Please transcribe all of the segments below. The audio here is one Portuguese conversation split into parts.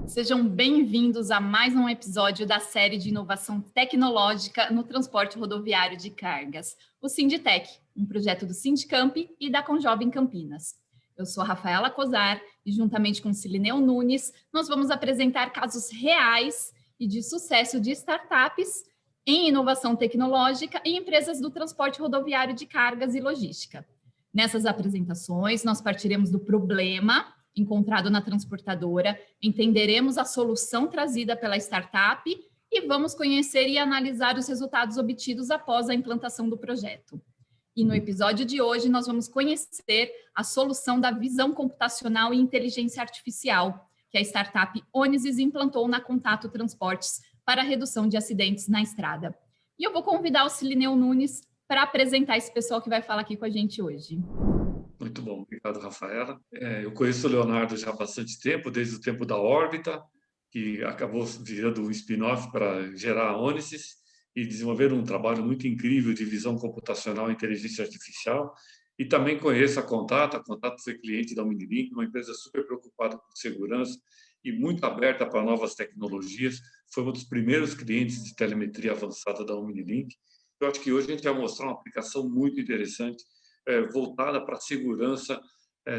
Sejam bem-vindos a mais um episódio da série de inovação tecnológica no transporte rodoviário de cargas, o Sinditec, um projeto do Sindicamp e da Conjovem Campinas. Eu sou a Rafaela Cozar e, juntamente com Cilineu Nunes, nós vamos apresentar casos reais e de sucesso de startups em inovação tecnológica e empresas do transporte rodoviário de cargas e logística. Nessas apresentações, nós partiremos do problema encontrado na transportadora, entenderemos a solução trazida pela startup e vamos conhecer e analisar os resultados obtidos após a implantação do projeto. E no episódio de hoje, nós vamos conhecer a solução da visão computacional e inteligência artificial, que a startup Ônisis implantou na Contato Transportes para a redução de acidentes na estrada. E eu vou convidar o Cilineu Nunes para apresentar esse pessoal que vai falar aqui com a gente hoje. Muito bom, obrigado, Rafaela. Eu conheço o Leonardo já há bastante tempo, desde o tempo da órbita, que acabou virando um spin-off para gerar a Ônisis e desenvolver um trabalho muito incrível de visão computacional e inteligência artificial. E também conheço a Contato foi cliente da Omnilink, uma empresa super preocupada com segurança e muito aberta para novas tecnologias. Foi um dos primeiros clientes de telemetria avançada da Omnilink. Eu acho que hoje a gente vai mostrar uma aplicação muito interessante voltada para a segurança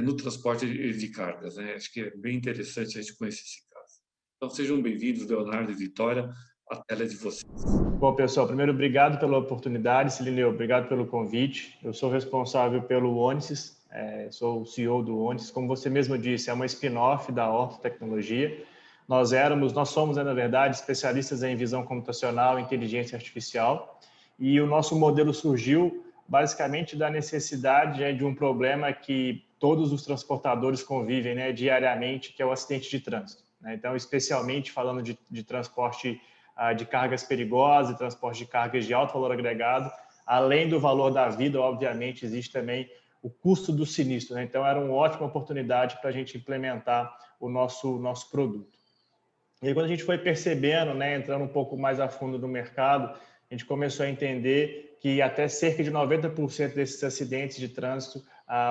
no transporte de cargas, né? Acho que é bem interessante a gente conhecer esse caso. Então, sejam bem-vindos, Leonardo e Vitória, a tela é de vocês. Bom, pessoal, primeiro, obrigado pela oportunidade. Cilineu, obrigado pelo convite. Eu sou responsável pelo Ônisis, sou o CEO do Ônisis. Como você mesmo disse, é uma spin-off da Orto Tecnologia. Nós somos, na verdade, especialistas em visão computacional e inteligência artificial. E o nosso modelo surgiu basicamente da necessidade de um problema que todos os transportadores convivem, né, diariamente, que é o acidente de trânsito, né? Então, especialmente falando de transporte de cargas perigosas, transporte de cargas de alto valor agregado, além do valor da vida, obviamente, existe também o custo do sinistro, né? Então, era uma ótima oportunidade para a gente implementar o nosso produto. E aí, quando a gente foi percebendo, né, entrando um pouco mais a fundo no mercado, a gente começou a entender que até cerca de 90% desses acidentes de trânsito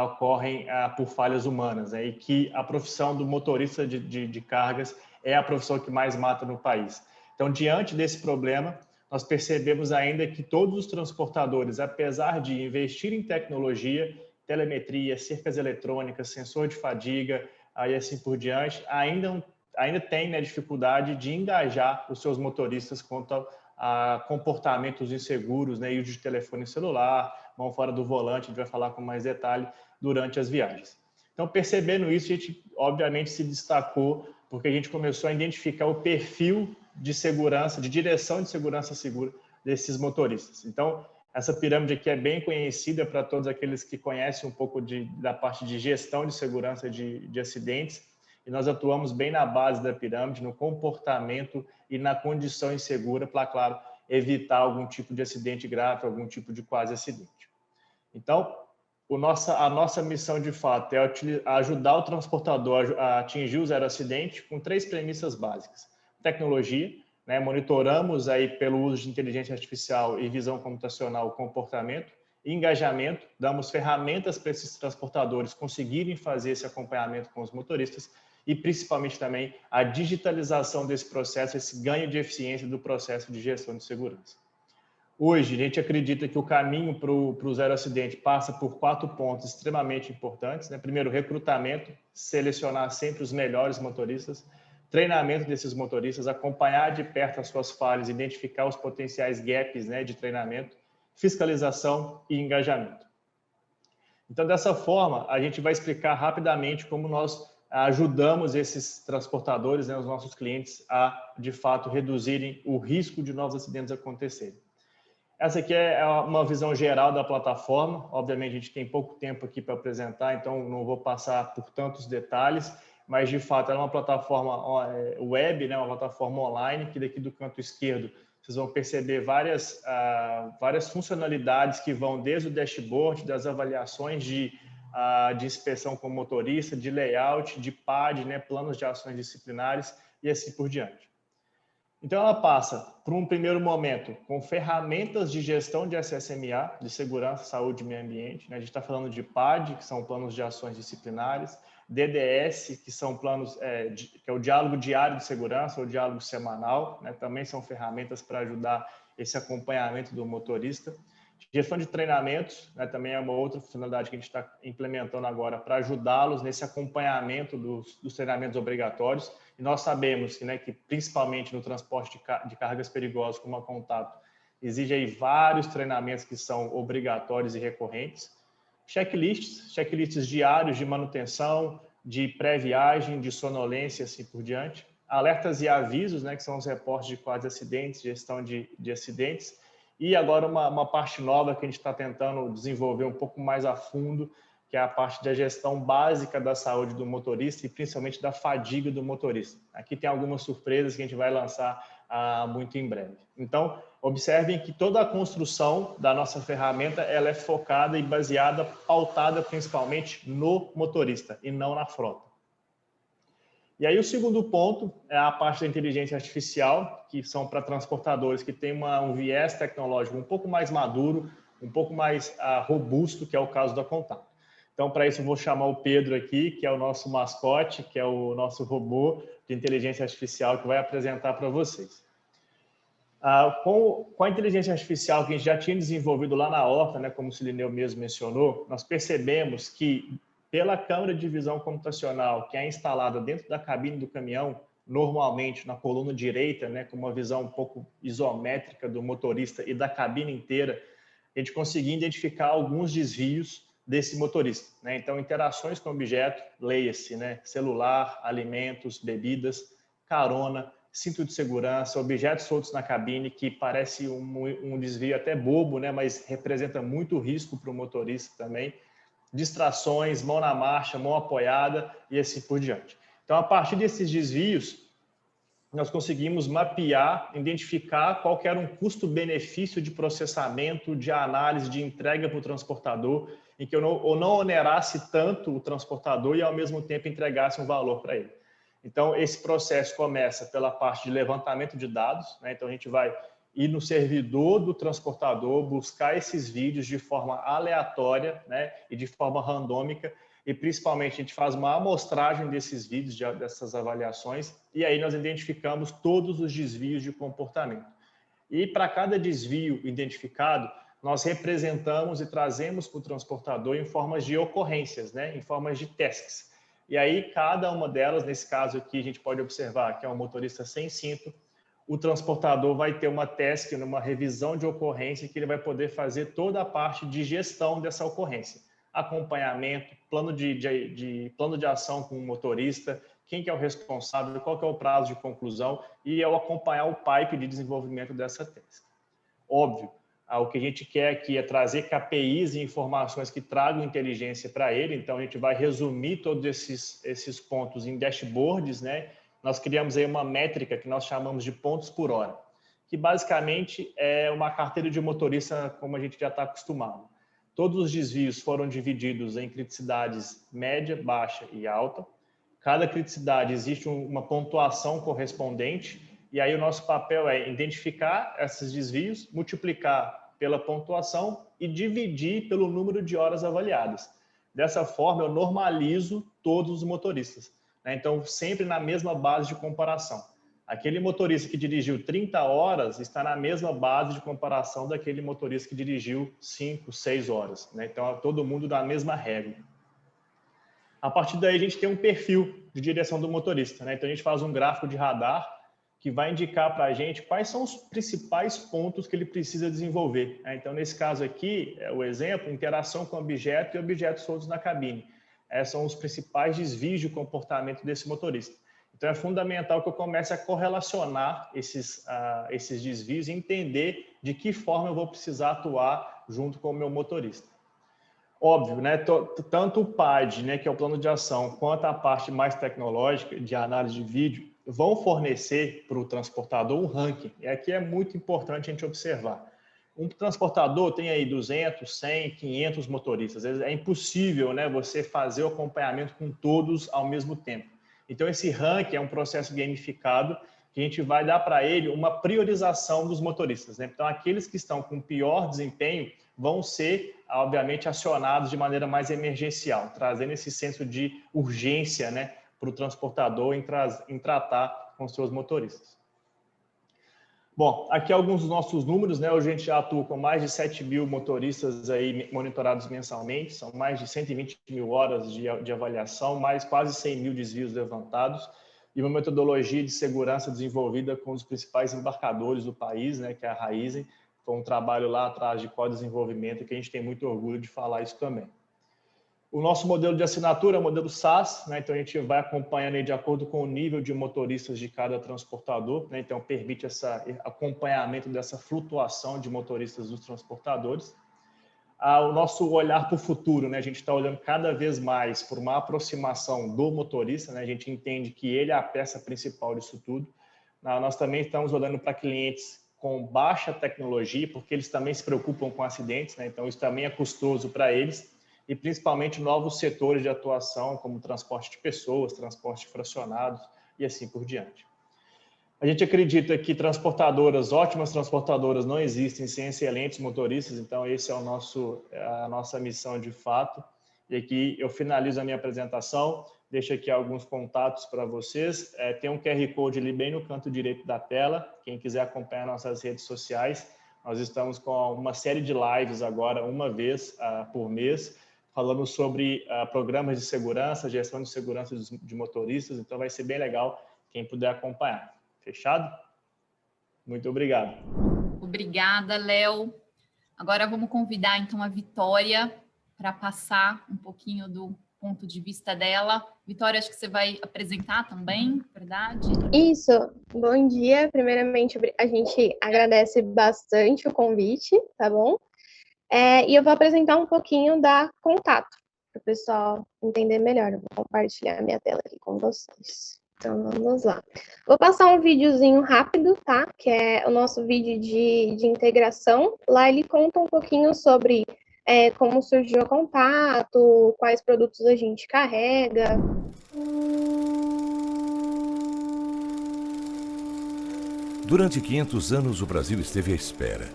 ocorrem por falhas humanas, né? E que a profissão do motorista de cargas é a profissão que mais mata no país. Então, diante desse problema, nós percebemos ainda que todos os transportadores, apesar de investir em tecnologia, telemetria, cercas eletrônicas, sensor de fadiga e assim por diante, ainda tem, né, dificuldade de engajar os seus motoristas quanto a comportamentos inseguros, né, e uso de telefone celular, mão fora do volante, a gente vai falar com mais detalhe durante as viagens. Então, percebendo isso, a gente obviamente se destacou porque a gente começou a identificar o perfil de segurança, de direção de segurança segura desses motoristas. Então, essa pirâmide aqui é bem conhecida para todos aqueles que conhecem um pouco da parte de gestão de segurança de acidentes, e nós atuamos bem na base da pirâmide, no comportamento e na condição insegura para, claro, evitar algum tipo de acidente grave, algum tipo de quase acidente. Então, a nossa missão, de fato, é ajudar o transportador a atingir o zero acidente com 3 premissas básicas. Tecnologia, né? Monitoramos aí pelo uso de inteligência artificial e visão computacional o comportamento. Engajamento, damos ferramentas para esses transportadores conseguirem fazer esse acompanhamento com os motoristas e, principalmente, também a digitalização desse processo, esse ganho de eficiência do processo de gestão de segurança. Hoje, a gente acredita que o caminho para o zero acidente passa por 4 pontos extremamente importantes, né? Primeiro, recrutamento, selecionar sempre os melhores motoristas, treinamento desses motoristas, acompanhar de perto as suas falhas, identificar os potenciais gaps, né, de treinamento, fiscalização e engajamento. Então, dessa forma, a gente vai explicar rapidamente como nós ajudamos esses transportadores, né, os nossos clientes, a, de fato, reduzirem o risco de novos acidentes acontecerem. Essa aqui é uma visão geral da plataforma. Obviamente, a gente tem pouco tempo aqui para apresentar, então não vou passar por tantos detalhes, mas, de fato, ela é uma plataforma web, né, uma plataforma online, que daqui do canto esquerdo vocês vão perceber várias funcionalidades que vão desde o dashboard, das avaliações de inspeção com motorista, de layout, de PAD, né, planos de ações disciplinares e assim por diante. Então, ela passa, por um primeiro momento, com ferramentas de gestão de SSMA, de segurança, saúde e meio ambiente. A gente está falando de PAD, que são planos de ações disciplinares, DDS, que são planos, que é o diálogo diário de segurança, ou diálogo semanal, também são ferramentas para ajudar esse acompanhamento do motorista. Gestão de treinamentos, também é uma outra funcionalidade que a gente está implementando agora para ajudá-los nesse acompanhamento dos treinamentos obrigatórios. E nós sabemos que principalmente no transporte de cargas perigosas como a contato, exige aí vários treinamentos que são obrigatórios e recorrentes. Checklists diários de manutenção, de pré-viagem, de sonolência e assim por diante. Alertas e avisos, que são os reportes de quadros de acidentes, gestão de acidentes. E agora uma parte nova que a gente está tentando desenvolver um pouco mais a fundo, que é a parte da gestão básica da saúde do motorista e principalmente da fadiga do motorista. Aqui tem algumas surpresas que a gente vai lançar muito em breve. Então, observem que toda a construção da nossa ferramenta ela é focada e baseada, pautada principalmente no motorista e não na frota. E aí o segundo ponto é a parte da inteligência artificial, que são para transportadores que têm um viés tecnológico um pouco mais maduro, um pouco mais robusto, que é o caso da Contato. Então, para isso, eu vou chamar o Pedro aqui, que é o nosso mascote, que é o nosso robô de inteligência artificial, que vai apresentar para vocês. Com a inteligência artificial que a gente já tinha desenvolvido lá na Horta, como o Silineu mesmo mencionou, nós percebemos que pela câmera de visão computacional que é instalada dentro da cabine do caminhão, normalmente na coluna direita, com uma visão um pouco isométrica do motorista e da cabine inteira, a gente conseguia identificar alguns desvios desse motorista. Então, interações com objeto, leia-se, celular, alimentos, bebidas, carona, cinto de segurança, objetos soltos na cabine, que parece um desvio até bobo, mas representa muito risco para o motorista também. Distrações, mão na marcha, mão apoiada e assim por diante. Então, a partir desses desvios, nós conseguimos mapear, identificar qual que era um custo-benefício de processamento, de análise, de entrega para o transportador, em que eu não onerasse tanto o transportador e, ao mesmo tempo, entregasse um valor para ele. Então, esse processo começa pela parte de levantamento de dados. Então, a gente vai ir no servidor do transportador, buscar esses vídeos de forma aleatória e de forma randômica, e principalmente a gente faz uma amostragem desses vídeos, dessas avaliações, e aí nós identificamos todos os desvios de comportamento. E para cada desvio identificado, nós representamos e trazemos para o transportador em formas de ocorrências, em formas de tasks. E aí cada uma delas, nesse caso aqui, a gente pode observar que é um motorista sem cinto, o transportador vai ter uma task, uma revisão de ocorrência, que ele vai poder fazer toda a parte de gestão dessa ocorrência. Acompanhamento, plano de ação com o motorista, quem que é o responsável, qual que é o prazo de conclusão e ao acompanhar o pipe de desenvolvimento dessa task. Óbvio, o que a gente quer aqui é trazer KPIs e informações que tragam inteligência para ele, então a gente vai resumir todos esses pontos em dashboards, Nós criamos aí uma métrica que nós chamamos de pontos por hora, que basicamente é uma carteira de motorista como a gente já está acostumado. Todos os desvios foram divididos em criticidades média, baixa e alta. Cada criticidade existe uma pontuação correspondente, e aí o nosso papel é identificar esses desvios, multiplicar pela pontuação e dividir pelo número de horas avaliadas. Dessa forma, eu normalizo todos os motoristas. Então, sempre na mesma base de comparação. Aquele motorista que dirigiu 30 horas está na mesma base de comparação daquele motorista que dirigiu 5, 6 horas. Então, todo mundo na mesma regra. A partir daí, a gente tem um perfil de direção do motorista. Então, a gente faz um gráfico de radar que vai indicar para a gente quais são os principais pontos que ele precisa desenvolver. Então, nesse caso aqui, o exemplo, interação com objeto e objetos soltos na cabine. São os principais desvios de comportamento desse motorista. Então, é fundamental que eu comece a correlacionar esses desvios e entender de que forma eu vou precisar atuar junto com o meu motorista. Óbvio, tanto o PAD, que é o plano de ação, quanto a parte mais tecnológica de análise de vídeo, vão fornecer para o transportador um ranking. E aqui é muito importante a gente observar. Um transportador tem aí 200, 100, 500 motoristas. É impossível você fazer o acompanhamento com todos ao mesmo tempo. Então, esse ranking é um processo gamificado que a gente vai dar para ele uma priorização dos motoristas, né? Então, aqueles que estão com pior desempenho vão ser, obviamente, acionados de maneira mais emergencial, trazendo esse senso de urgência, né, para o transportador em tratar com seus motoristas. Bom, aqui alguns dos nossos números, né? Hoje a gente já atua com mais de 7 mil motoristas aí monitorados mensalmente, são mais de 120 mil horas de avaliação, mais quase 100 mil desvios levantados e uma metodologia de segurança desenvolvida com os principais embarcadores do país, né? Que é a Raízen. Foi um trabalho lá atrás de co-desenvolvimento que a gente tem muito orgulho de falar isso também. O nosso modelo de assinatura é o modelo SaaS, né? Então a gente vai acompanhando aí de acordo com o nível de motoristas de cada transportador, né? Então permite esse acompanhamento dessa flutuação de motoristas dos transportadores. O nosso olhar para o futuro, né? A gente está olhando cada vez mais por uma aproximação do motorista, né? A gente entende que ele é a peça principal disso tudo. Nós também estamos olhando para clientes com baixa tecnologia, porque eles também se preocupam com acidentes, né? Então isso também é custoso para eles. E principalmente novos setores de atuação, como transporte de pessoas, transporte de fracionados e assim por diante. A gente acredita que ótimas transportadoras não existem sem excelentes motoristas, então esse é a nossa missão de fato. E aqui eu finalizo a minha apresentação, deixo aqui alguns contatos para vocês. Tem um QR Code ali bem no canto direito da tela, quem quiser acompanhar nossas redes sociais. Nós estamos com uma série de lives agora, uma vez por mês, falando sobre programas de segurança, gestão de segurança de motoristas, então vai ser bem legal quem puder acompanhar. Fechado? Muito obrigado. Obrigada, Léo. Agora vamos convidar então a Vitória para passar um pouquinho do ponto de vista dela. Vitória, acho que você vai apresentar também, verdade? Isso. Bom dia. Primeiramente, a gente agradece bastante o convite, tá bom? E eu vou apresentar um pouquinho da Contato, para o pessoal entender melhor. Eu vou compartilhar a minha tela aqui com vocês. Então, vamos lá. Vou passar um videozinho rápido, tá? Que é o nosso vídeo de integração. Lá ele conta um pouquinho sobre como surgiu a Contato, quais produtos a gente carrega. Durante 500 anos, o Brasil esteve à espera.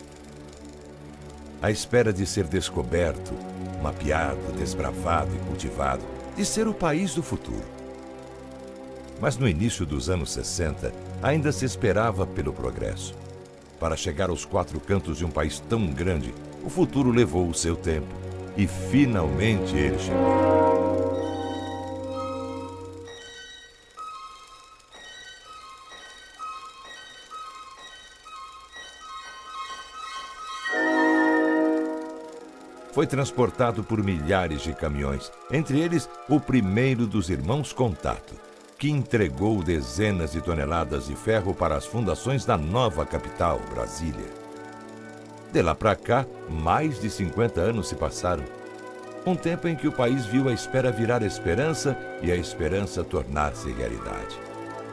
À espera de ser descoberto, mapeado, desbravado e cultivado, de ser o país do futuro. Mas no início dos anos 60, ainda se esperava pelo progresso. Para chegar aos 4 cantos de um país tão grande, o futuro levou o seu tempo. E finalmente ele chegou. Foi transportado por milhares de caminhões, entre eles o primeiro dos irmãos Contato, que entregou dezenas de toneladas de ferro para as fundações da nova capital, Brasília. De lá para cá, mais de 50 anos se passaram. Um tempo em que o país viu a espera virar esperança e a esperança tornar-se realidade.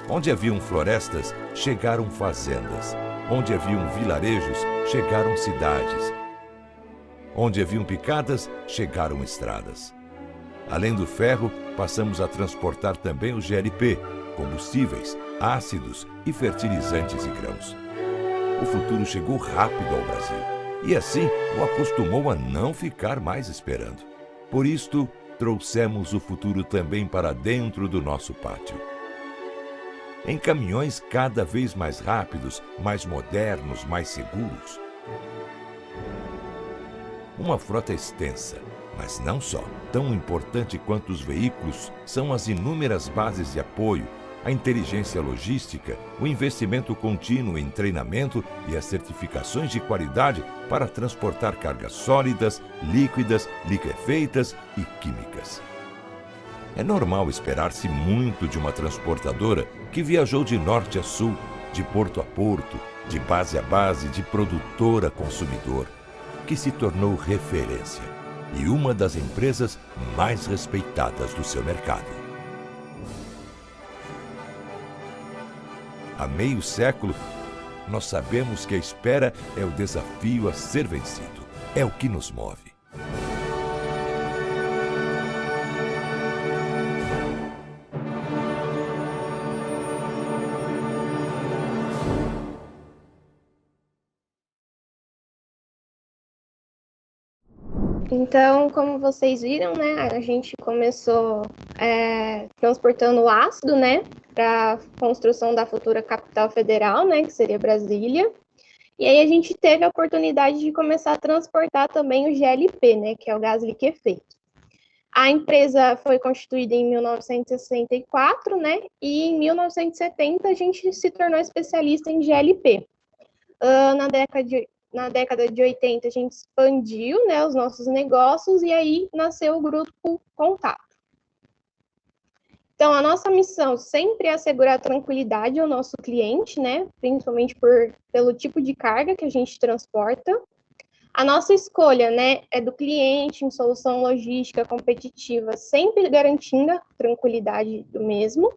Onde haviam florestas, chegaram fazendas. Onde haviam vilarejos, chegaram cidades. Onde haviam picadas, chegaram estradas. Além do ferro, passamos a transportar também o GLP, combustíveis, ácidos e fertilizantes e grãos. O futuro chegou rápido ao Brasil e assim o acostumou a não ficar mais esperando. Por isto, trouxemos o futuro também para dentro do nosso pátio. Em caminhões cada vez mais rápidos, mais modernos, mais seguros. Uma frota extensa, mas não só. Tão importante quanto os veículos são as inúmeras bases de apoio, a inteligência logística, o investimento contínuo em treinamento e as certificações de qualidade para transportar cargas sólidas, líquidas, liquefeitas e químicas. É normal esperar-se muito de uma transportadora que viajou de norte a sul, de porto a porto, de base a base, de produtor a consumidor, que se tornou referência e uma das empresas mais respeitadas do seu mercado. Há meio século, nós sabemos que a espera é o desafio a ser vencido. É o que nos move. Então, como vocês viram, né, a gente começou transportando ácido, né, para a construção da futura capital federal, né, que seria Brasília. E aí a gente teve a oportunidade de começar a transportar também o GLP, né, que é o gás liquefeito. A empresa foi constituída em 1964, né, e em 1970 a gente se tornou especialista em GLP. Na década de 80 a gente expandiu, né, os nossos negócios e aí nasceu o Grupo Contato. Então, a nossa missão sempre é assegurar tranquilidade ao nosso cliente, né, principalmente pelo tipo de carga que a gente transporta. A nossa escolha, né, é do cliente em solução logística competitiva, sempre garantindo a tranquilidade do mesmo.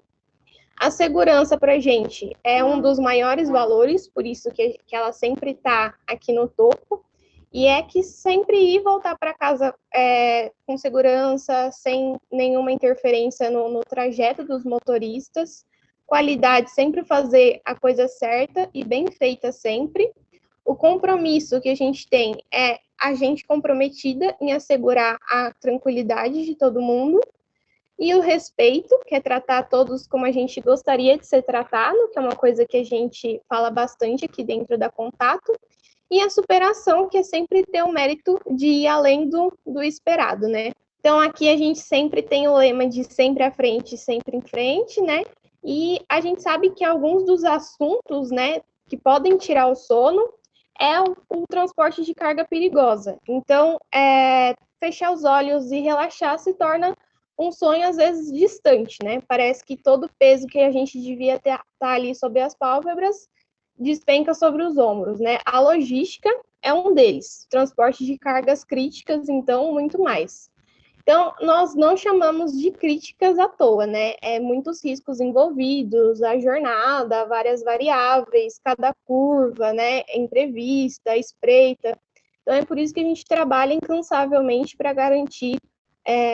A segurança para a gente é um dos maiores valores, por isso que ela sempre está aqui no topo. E é que sempre ir voltar para casa com segurança, sem nenhuma interferência no trajeto dos motoristas. Qualidade, sempre fazer a coisa certa e bem feita sempre. O compromisso que a gente tem é a gente comprometida em assegurar a tranquilidade de todo mundo. E o respeito, que é tratar todos como a gente gostaria de ser tratado, que é uma coisa que a gente fala bastante aqui dentro da Contato. E a superação, que é sempre ter o mérito de ir além do esperado, né? Então, aqui a gente sempre tem o lema de sempre à frente, sempre em frente, né? E a gente sabe que alguns dos assuntos, né, que podem tirar o sono é o transporte de carga perigosa. Então, fechar os olhos e relaxar se torna um sonho, às vezes, distante, né? Parece que todo o peso que a gente devia estar ali sob as pálpebras despenca sobre os ombros, né? A logística é um deles, transporte de cargas críticas, então, muito mais. Então, nós não chamamos de críticas à toa, né? Muitos riscos envolvidos, a jornada, várias variáveis, cada curva, né? Entrevista, espreita. Então, é por isso que a gente trabalha incansavelmente para garantir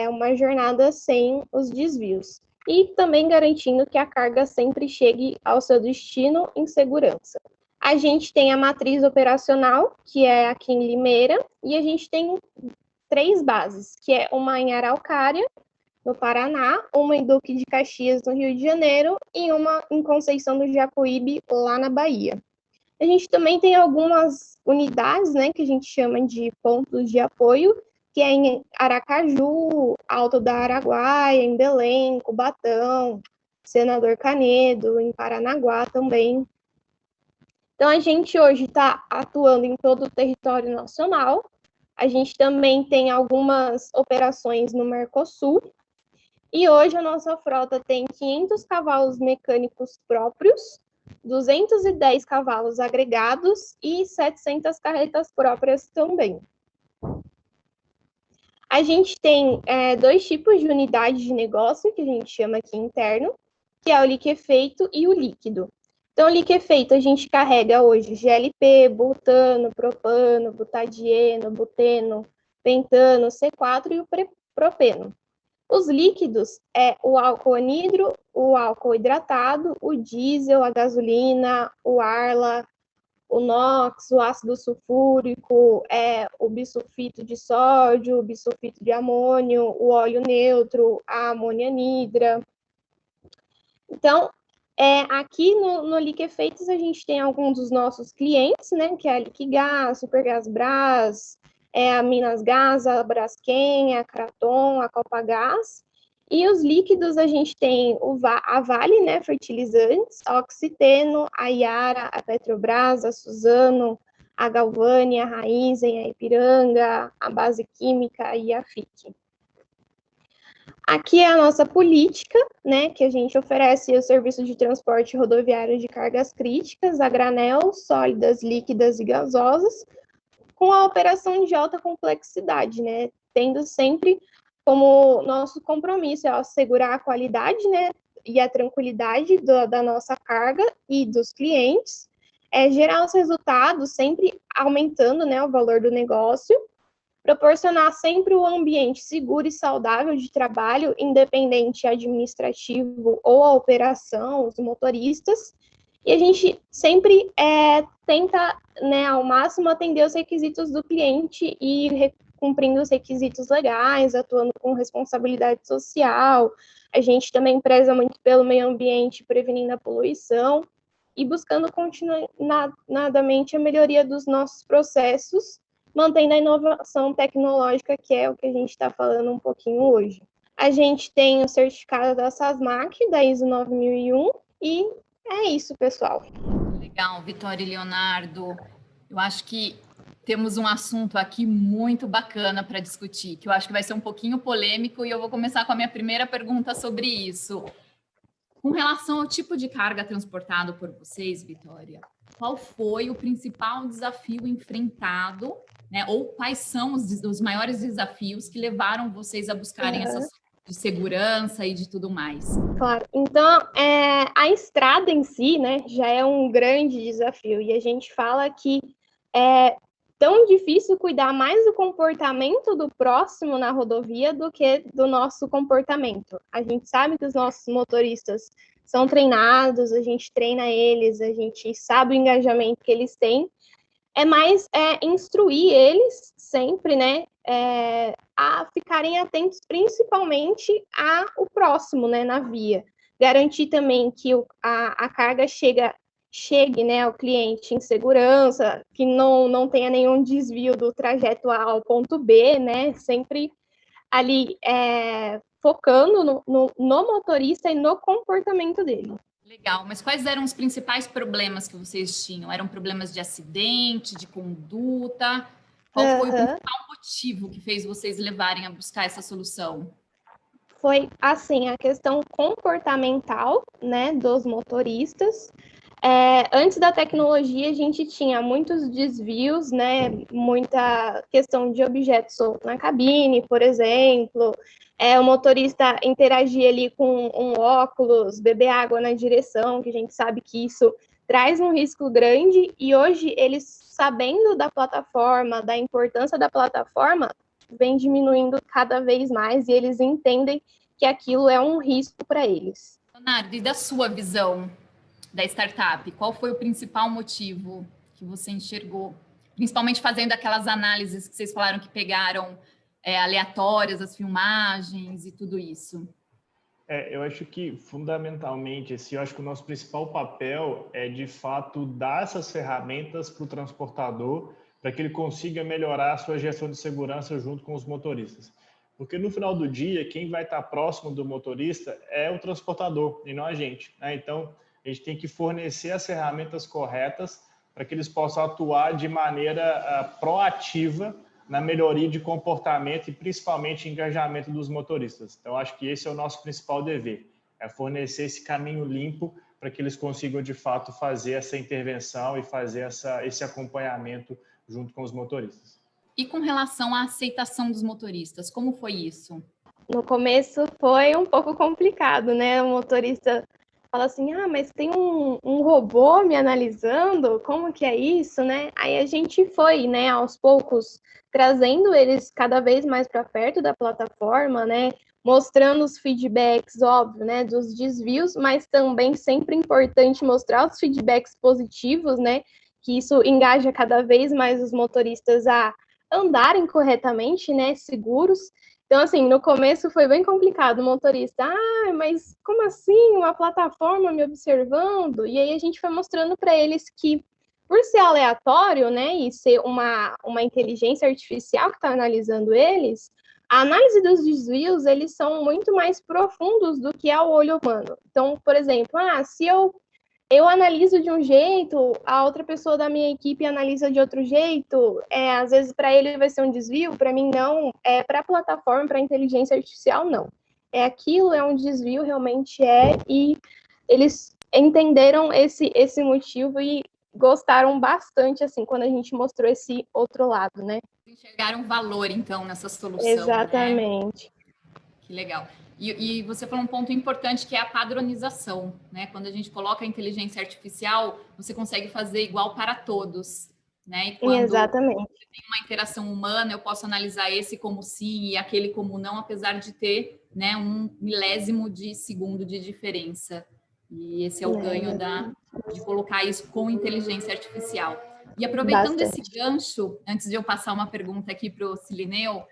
uma jornada sem os desvios. E também garantindo que a carga sempre chegue ao seu destino em segurança. A gente tem a matriz operacional, que é aqui em Limeira, e a gente tem 3 bases, que é uma em Araucária, no Paraná, uma em Duque de Caxias, no Rio de Janeiro, e uma em Conceição do Jacuípe, lá na Bahia. A gente também tem algumas unidades, né, que a gente chama de pontos de apoio, que é em Aracaju, Alto da Araguaia, em Belém, Cubatão, Senador Canedo, em Paranaguá também. Então, a gente hoje está atuando em todo o território nacional. A gente também tem algumas operações no Mercosul. E hoje a nossa frota tem 500 cavalos mecânicos próprios, 210 cavalos agregados e 700 carretas próprias também. A gente tem 2 tipos de unidade de negócio, que a gente chama aqui interno, que é o liquefeito e o líquido. Então, o liquefeito a gente carrega hoje GLP, butano, propano, butadieno, buteno, pentano, C4 e o propeno. Os líquidos é o álcool anidro, o álcool hidratado, o diesel, a gasolina, o Arla, o NOx, o ácido sulfúrico, o bisulfito de sódio, o bisulfito de amônio, o óleo neutro, a amônia anidra. Então, aqui no Liquefeitos a gente tem alguns dos nossos clientes, né, que é a Liquigás, Supergás Brás, a Minas Gás, a Braskem, a Kraton, a Copagás. E os líquidos a gente tem a Vale, né, fertilizantes, a Oxiteno, a Iara, a Petrobras, a Suzano, a Galvani, a Raizen, a Ipiranga, a Base Química e a FIC. Aqui é a nossa política, né, que a gente oferece o serviço de transporte rodoviário de cargas críticas, a granel, sólidas, líquidas e gasosas, com a operação de alta complexidade, né, tendo sempre como nosso compromisso é assegurar a qualidade, né, e a tranquilidade da nossa carga e dos clientes, gerar os resultados sempre aumentando, né, o valor do negócio, proporcionar sempre um ambiente seguro e saudável de trabalho, independente administrativo ou a operação, os motoristas, e a gente sempre tenta, né, ao máximo atender os requisitos do cliente e cumprindo os requisitos legais, atuando com responsabilidade social. A gente também preza muito pelo meio ambiente, prevenindo a poluição e buscando continuadamente a melhoria dos nossos processos, mantendo a inovação tecnológica, que é o que a gente está falando um pouquinho hoje. A gente tem o certificado da SASMAC, da ISO 9001, e é isso, pessoal. Legal, Vitória e Leonardo. Eu acho que temos um assunto aqui muito bacana para discutir, que eu acho que vai ser um pouquinho polêmico, e eu vou começar com a minha primeira pergunta sobre isso. Com relação ao tipo de carga transportado por vocês, Vitória, qual foi o principal desafio enfrentado, né? Ou quais são os maiores desafios que levaram vocês a buscarem essas de segurança e de tudo mais? Claro. Então, a estrada em si, né, já é um grande desafio. E a gente fala que é tão difícil cuidar mais do comportamento do próximo na rodovia do que do nosso comportamento. A gente sabe que os nossos motoristas são treinados, a gente treina eles, a gente sabe o engajamento que eles têm. É mais instruir eles sempre, né, a ficarem atentos principalmente ao próximo, né, na via. Garantir também que a carga chegue, né, ao cliente em segurança, que não tenha nenhum desvio do trajeto A ao ponto B, né, sempre ali focando no motorista e no comportamento dele. Legal, mas quais eram os principais problemas que vocês tinham? Eram problemas de acidente, de conduta? Qual foi o principal motivo que fez vocês levarem a buscar essa solução? Foi, assim, a questão comportamental, né, dos motoristas. Antes da tecnologia, a gente tinha muitos desvios, né, muita questão de objetos soltos na cabine, por exemplo, o motorista interagir ali com um óculos, beber água na direção, que a gente sabe que isso traz um risco grande, e hoje eles, sabendo da plataforma, da importância da plataforma, vem diminuindo cada vez mais, e eles entendem que aquilo é um risco para eles. Leonardo, e da sua visão da startup, qual foi o principal motivo que você enxergou? Principalmente fazendo aquelas análises que vocês falaram que pegaram aleatórias, as filmagens e tudo isso. Eu acho que, fundamentalmente, eu acho que o nosso principal papel é, de fato, dar essas ferramentas para o transportador para que ele consiga melhorar a sua gestão de segurança junto com os motoristas. Porque, no final do dia, quem vai estar próximo do motorista é o transportador e não a gente, né? Então, a gente tem que fornecer as ferramentas corretas para que eles possam atuar de maneira proativa na melhoria de comportamento e principalmente engajamento dos motoristas. Então, acho que esse é o nosso principal dever, é fornecer esse caminho limpo para que eles consigam, de fato, fazer essa intervenção e fazer esse acompanhamento junto com os motoristas. E com relação à aceitação dos motoristas, como foi isso? No começo foi um pouco complicado, né? O motorista fala assim, mas tem um robô me analisando, como que é isso, né? Aí a gente foi, né, aos poucos, trazendo eles cada vez mais para perto da plataforma, né, mostrando os feedbacks, óbvio, né, dos desvios, mas também sempre importante mostrar os feedbacks positivos, né, que isso engaja cada vez mais os motoristas a andarem corretamente, né, seguros. Então, assim, no começo foi bem complicado, o motorista, mas como assim, uma plataforma me observando? E aí a gente foi mostrando para eles que, por ser aleatório, né, e ser uma inteligência artificial que está analisando eles, a análise dos desvios, eles são muito mais profundos do que ao olho humano. Então, por exemplo, se eu analiso de um jeito, a outra pessoa da minha equipe analisa de outro jeito, às vezes para ele vai ser um desvio, para mim não, para a plataforma, para a inteligência artificial, não. Aquilo é um desvio, realmente e eles entenderam esse motivo e gostaram bastante, assim, quando a gente mostrou esse outro lado, né? Enxergaram valor, então, nessa solução. Exatamente. Né? Que legal. E você falou um ponto importante, que é a padronização, né? Quando a gente coloca a inteligência artificial, você consegue fazer igual para todos, né? E quando Exatamente. você tem uma interação humana, eu posso analisar esse como sim e aquele como não, apesar de ter, né, um milésimo de segundo de diferença. E esse é o ganho de colocar isso com inteligência artificial. E aproveitando Bastante. esse gancho, antes de eu passar uma pergunta aqui para o Cilineu,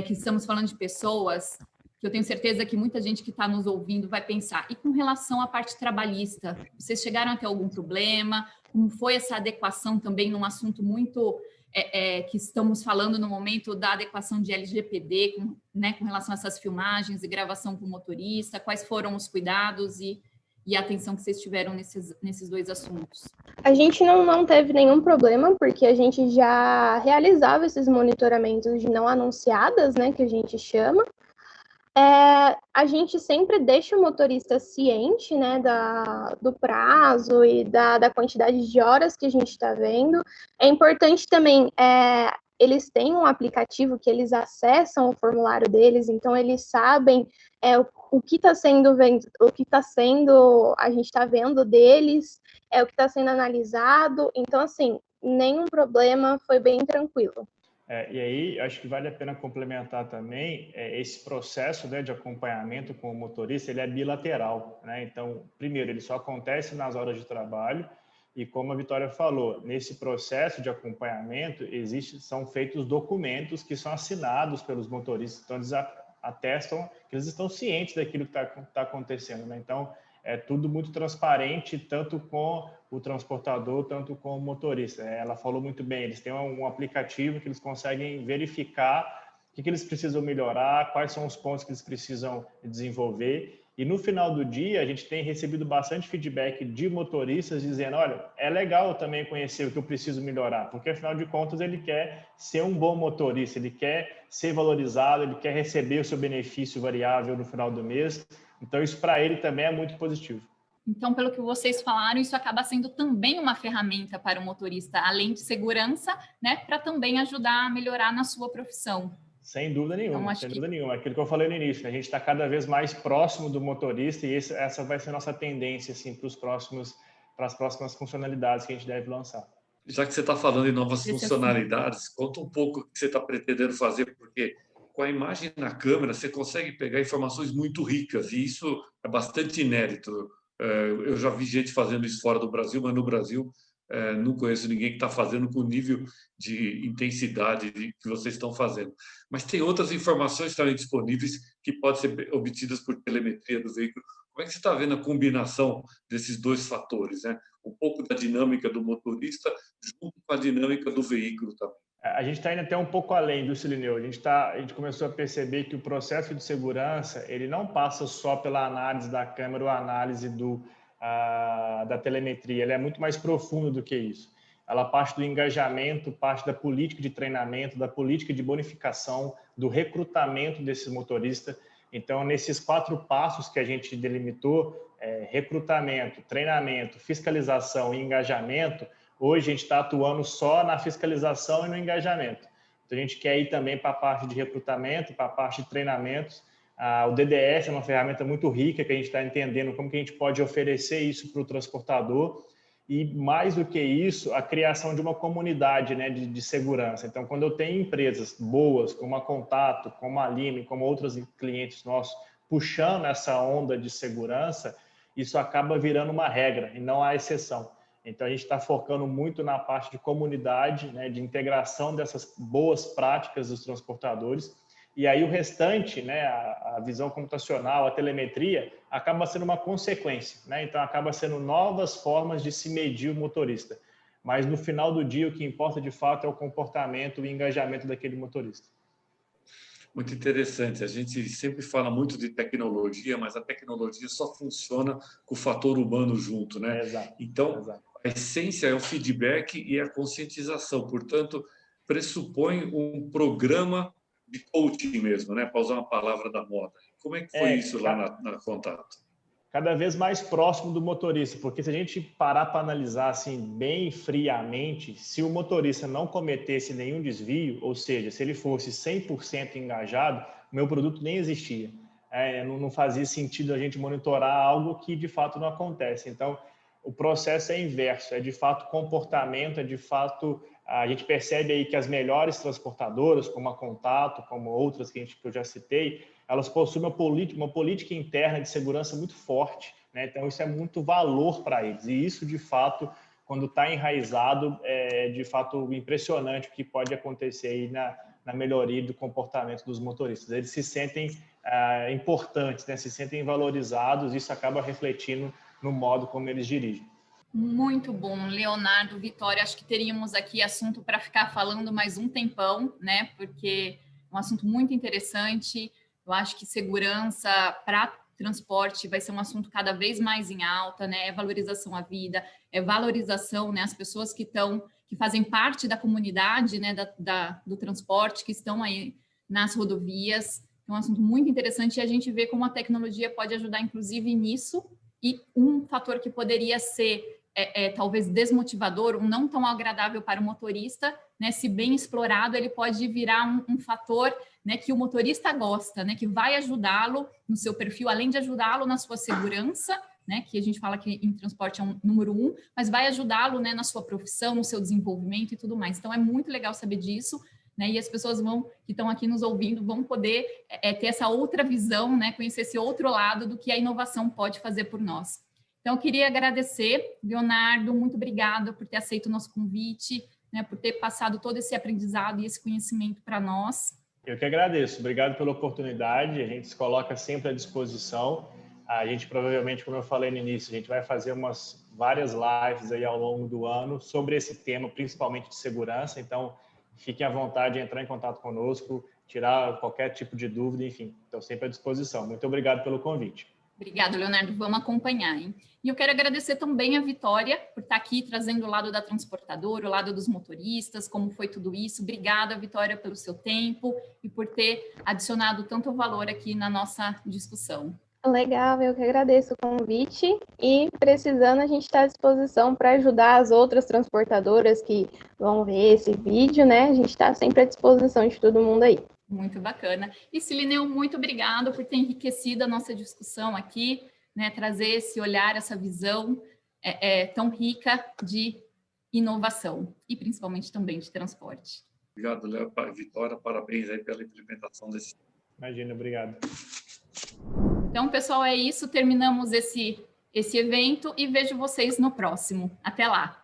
que estamos falando de pessoas, que eu tenho certeza que muita gente que está nos ouvindo vai pensar, e com relação à parte trabalhista, vocês chegaram a ter algum problema? Como foi essa adequação também num assunto muito que estamos falando no momento da adequação de LGPD, com relação a essas filmagens e gravação com o motorista? Quais foram os cuidados e a atenção que vocês tiveram nesses dois assuntos? A gente não teve nenhum problema, porque a gente já realizava esses monitoramentos de não anunciadas, né, que a gente chama. A gente sempre deixa o motorista ciente, né, do prazo e da quantidade de horas que a gente está vendo. É importante também, eles têm um aplicativo que eles acessam o formulário deles, então eles sabem o que está sendo, a gente está vendo deles, o que está sendo analisado. Então, assim, nenhum problema, foi bem tranquilo. E aí, acho que vale a pena complementar também esse processo, né, de acompanhamento com o motorista, ele é bilateral, né? Então, primeiro, ele só acontece nas horas de trabalho e, como a Vitória falou, nesse processo de acompanhamento são feitos documentos que são assinados pelos motoristas, então eles atestam que eles estão cientes daquilo que está acontecendo, né? Então, é tudo muito transparente, tanto com o transportador, tanto com o motorista. Ela falou muito bem, eles têm um aplicativo que eles conseguem verificar o que eles precisam melhorar, quais são os pontos que eles precisam desenvolver. E no final do dia, a gente tem recebido bastante feedback de motoristas dizendo, olha, é legal também conhecer o que eu preciso melhorar, porque afinal de contas ele quer ser um bom motorista, ele quer ser valorizado, ele quer receber o seu benefício variável no final do mês. Então, isso para ele também é muito positivo. Então, pelo que vocês falaram, isso acaba sendo também uma ferramenta para o motorista, além de segurança, né, para também ajudar a melhorar na sua profissão. Sem dúvida nenhuma, então, sem dúvida nenhuma. Aquilo que eu falei no início, né? A gente está cada vez mais próximo do motorista e essa vai ser a nossa tendência assim, para as próximas funcionalidades que a gente deve lançar. Já que você está falando em novas funcionalidades, conta um pouco o que você está pretendendo fazer, porque com a imagem na câmera você consegue pegar informações muito ricas e isso é bastante inédito. Eu já vi gente fazendo isso fora do Brasil, mas no Brasil não conheço ninguém que está fazendo com o nível de intensidade que vocês estão fazendo. Mas tem outras informações também disponíveis que podem ser obtidas por telemetria do veículo. Como é que você está vendo a combinação desses dois fatores, né? Um pouco da dinâmica do motorista junto com a dinâmica do veículo também. A gente está indo até um pouco além do Cilineu. A gente começou a perceber que o processo de segurança ele não passa só pela análise da câmera ou análise da telemetria. Ele é muito mais profundo do que isso. Ela parte do engajamento, parte da política de treinamento, da política de bonificação, do recrutamento desses motoristas. Então, nesses 4 passos que a gente delimitou, recrutamento, treinamento, fiscalização e engajamento, hoje a gente está atuando só na fiscalização e no engajamento. Então, a gente quer ir também para a parte de recrutamento, para a parte de treinamentos. O DDS é uma ferramenta muito rica que a gente está entendendo como que a gente pode oferecer isso para o transportador. E, mais do que isso, a criação de uma comunidade, né, de segurança. Então, quando eu tenho empresas boas, como a Contato, como a Lime, como outros clientes nossos, puxando essa onda de segurança, isso acaba virando uma regra e não a exceção. Então, a gente está focando muito na parte de comunidade, né, de integração dessas boas práticas dos transportadores. E aí o restante, né, a visão computacional, a telemetria, acaba sendo uma consequência, né? Então, acaba sendo novas formas de se medir o motorista. Mas, no final do dia, o que importa, de fato, é o comportamento e engajamento daquele motorista. Muito interessante. A gente sempre fala muito de tecnologia, mas a tecnologia só funciona com o fator humano junto, né? Exato. Então, Exato. A essência é o feedback e a conscientização. Portanto, pressupõe um programa de coaching mesmo, né? Para usar uma palavra da moda. Como é que foi isso lá na Contato? Cada vez mais próximo do motorista, porque se a gente parar para analisar assim bem friamente, se o motorista não cometesse nenhum desvio, ou seja, se ele fosse 100% engajado, o meu produto nem existia. Não fazia sentido a gente monitorar algo que de fato não acontece. Então, o processo é inverso, é de fato comportamento, é de fato... A gente percebe aí que as melhores transportadoras, como a Contato, como outras que eu já citei, elas possuem uma política interna de segurança muito forte, né? Então, isso é muito valor para eles. E isso, de fato, quando está enraizado, é de fato impressionante o que pode acontecer aí na melhoria do comportamento dos motoristas. Eles se sentem importantes, né? Se sentem valorizados, isso acaba refletindo no modo como eles dirigem. Muito bom, Leonardo, Vitória, acho que teríamos aqui assunto para ficar falando mais um tempão, né? Porque é um assunto muito interessante. Eu acho que segurança para transporte vai ser um assunto cada vez mais em alta, né? É valorização à vida, é valorização, né? As pessoas que fazem parte da comunidade, né? Do transporte, que estão aí nas rodovias. É um assunto muito interessante e a gente vê como a tecnologia pode ajudar, inclusive, nisso. E um fator que poderia ser talvez desmotivador, um não tão agradável para o motorista, né? Se bem explorado, ele pode virar um fator, né, que o motorista gosta, né, que vai ajudá-lo no seu perfil, além de ajudá-lo na sua segurança, né, que a gente fala que em transporte é um número 1, mas vai ajudá-lo, né, na sua profissão, no seu desenvolvimento e tudo mais. Então, é muito legal saber disso, né, e as pessoas que estão aqui nos ouvindo vão poder ter essa outra visão, né, conhecer esse outro lado do que a inovação pode fazer por nós. Então, eu queria agradecer, Leonardo, muito obrigada por ter aceito o nosso convite, né, por ter passado todo esse aprendizado e esse conhecimento para nós. Eu que agradeço. Obrigado pela oportunidade. A gente se coloca sempre à disposição. A gente provavelmente, como eu falei no início, a gente vai fazer várias lives aí ao longo do ano sobre esse tema, principalmente de segurança. Então, fiquem à vontade de entrar em contato conosco, tirar qualquer tipo de dúvida, enfim. Estou sempre à disposição. Muito obrigado pelo convite. Obrigada, Leonardo. Vamos acompanhar, hein? E eu quero agradecer também a Vitória por estar aqui trazendo o lado da transportadora, o lado dos motoristas, como foi tudo isso. Obrigada, Vitória, pelo seu tempo e por ter adicionado tanto valor aqui na nossa discussão. Legal, eu que agradeço o convite e precisando a gente está à disposição para ajudar as outras transportadoras que vão ver esse vídeo, né? A gente está sempre à disposição de todo mundo aí. Muito bacana. E Cilineu, muito obrigado por ter enriquecido a nossa discussão aqui, né? Trazer esse olhar, essa visão tão rica de inovação e principalmente também de transporte. Obrigado, Léo, Vitória, parabéns aí pela implementação desse. Imagina, obrigado. Então, pessoal, é isso. Terminamos esse evento e vejo vocês no próximo. Até lá!